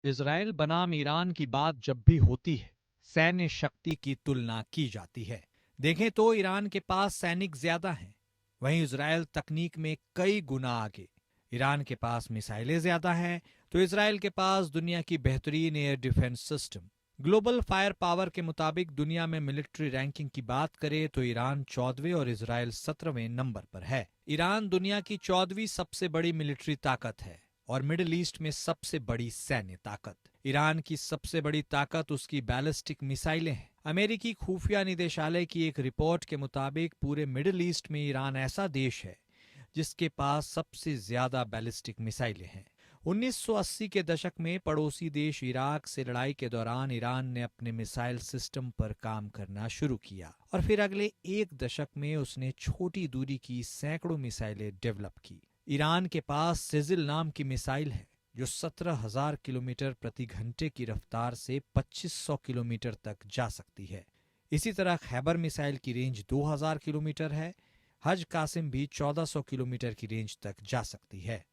Israel बनाम Iran की बात जब भी होती है, सैन्य शक्ति की तुलना की जाती है। देखें तो ईरान के पास सैनिक ज्यादा हैं, वहीं इजराइल तकनीक में कई गुना आगे। ईरान के पास मिसाइलें ज्यादा हैं, तो इजराइल के पास दुनिया की बेहतरीन air defence system. Global fire power के मुताबिक दुनिया में मिलिट्री रैंकिंग की बात करें तो ईरान 14वें और इजराइल 17वें नंबर पर है। ईरान दुनिया की 14वीं सबसे बड़ी मिलिट्री ताकत है और मिडिल ईस्ट में सबसे बड़ी सैन्य ताकत। ईरान की सबसे बड़ी ताकत उसकी बैलिस्टिक मिसाइलें हैं। अमेरिकी खुफिया निदेशालय की एक रिपोर्ट के मुताबिक पूरे मिडिल ईस्ट में ईरान ऐसा देश है जिसके पास सबसे ज्यादा बैलिस्टिक मिसाइलें हैं। 1980 के दशक में पड़ोसी देश इराक से लड़ाई के दौरान ईरान ने अपने मिसाइल सिस्टम पर काम करना शुरू किया और फिर अगले एक दशक में उसने छोटी दूरी की सैकड़ों मिसाइलें डेवलप की। ईरान के पास सिजिल नाम की मिसाइल है जो 17,000 किलोमीटर प्रति घंटे की रफ्तार से 2500 किलोमीटर तक जा सकती है। इसी तरह खैबर मिसाइल की रेंज 2000 किलोमीटर है। हज कासिम भी 1400 किलोमीटर की रेंज तक जा सकती है।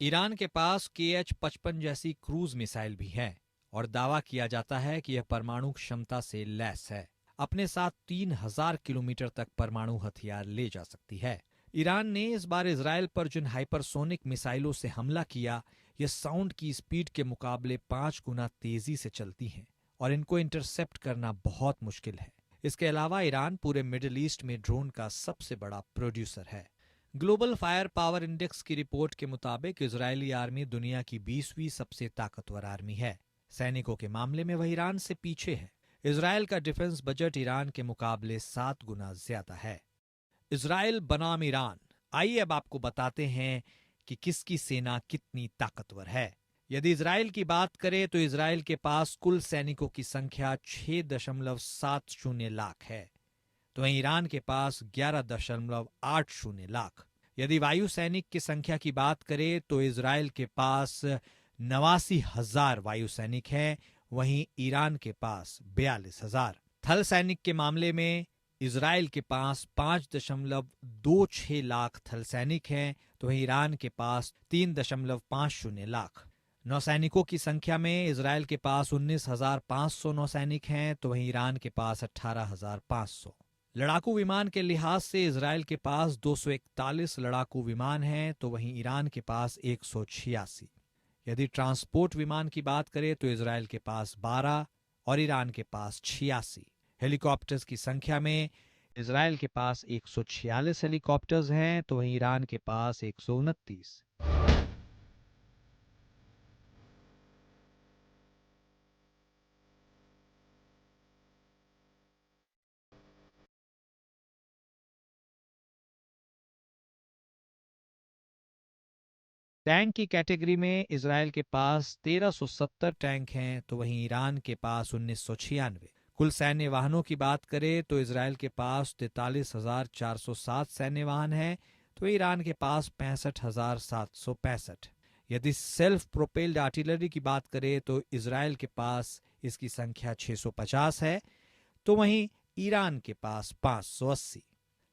ईरान के पास KH-55 जैसी क्रूज मिसाइल भी है और दावा किया जाता है कि यह परमाणु क्षमता से लैस है। अपने साथ 3000 किलोमीटर तक परमाणु हथियार ले जा सकती है। ईरान ने इस बार इजराइल पर जिन हाइपरसोनिक मिसाइलों से हमला किया, यह साउंड की स्पीड के मुकाबले 5 गुना तेजी से चलती हैं और इनको इंटरसेप्ट करना बहुत मुश्किल है। इसके अलावा ईरान पूरे मिडिल ईस्ट में ड्रोन का सबसे बड़ा प्रोड्यूसर है। ग्लोबल फायर पावर इंडेक्स की रिपोर्ट के मुताबिक इजरायली आर्मी दुनिया की 20वीं सबसे ताकतवर आर्मी है। सैनिकों के मामले में वह ईरान से पीछे है। इजराइल का डिफेंस बजट ईरान के मुकाबले 7 गुना ज्यादा है। इजराइल बनाम ईरान। आइए अब आपको बताते हैं कि किसकी सेना कितनी ताकतवर है। यदि इजराइल की बात करें तो इजराइल के पास कुल सैनिकों की संख्या 6.70 लाख है, तो वहीं ईरान के पास 11.80 लाख। यदि वायु सैनिक की संख्या की बात करें तो इजराइल के पास 89,000 वायु सैनिक हैं, वहीं ईरान के पास 42,000। थल सैनिक के मामले में इजराइल के पास 5.26 लाख थल सैनिक हैं, तो वहीं ईरान के पास 3.50 लाख। नौसैनिकों की संख्या में इजराइल के पास 19,500 नौसैनिक हैं, तो वहीं ईरान के पास 18,500। लड़ाकू विमान के लिहाज से इजराइल के पास 241 लड़ाकू विमान हैं, तो वहीं ईरान के पास 186। यदि ट्रांसपोर्ट विमान की बात करें तो इजराइल के पास 12 और ईरान के पास 86। हेलीकॉप्टर्स की संख्या में इजराइल के पास 146 हेलीकॉप्टर्स हैं, तो वहीं ईरान के पास 129। टैंक की कैटेगरी में इजराइल के पास 1370 टैंक हैं, तो वहीं ईरान के पास 1996। कुल सैन्य वाहनों की बात करें तो इजराइल के पास 43,407 सैन्य वाहन हैं, तो ईरान के पास 65,765। यदि सेल्फ प्रोपेल्ड आर्टिलरी की बात करें तो इजराइल के पास इसकी संख्या 650 है, तो वहीं ईरान के पास 580।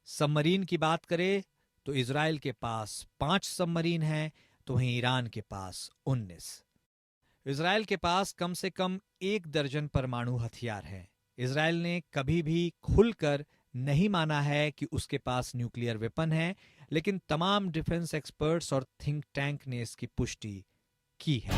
सबमरीन की बात करें तो इजराइल के पास 5 सबमरीन हैं, तो वहीं ईरान के पास 19। इजराइल के पास कम से कम 1 दर्जन परमाणु हथियार हैं। इजराइल ने कभी भी खुलकर नहीं माना है कि उसके पास न्यूक्लियर वेपन है, लेकिन तमाम डिफेंस एक्सपर्ट्स और थिंक टैंक ने इसकी पुष्टि की है।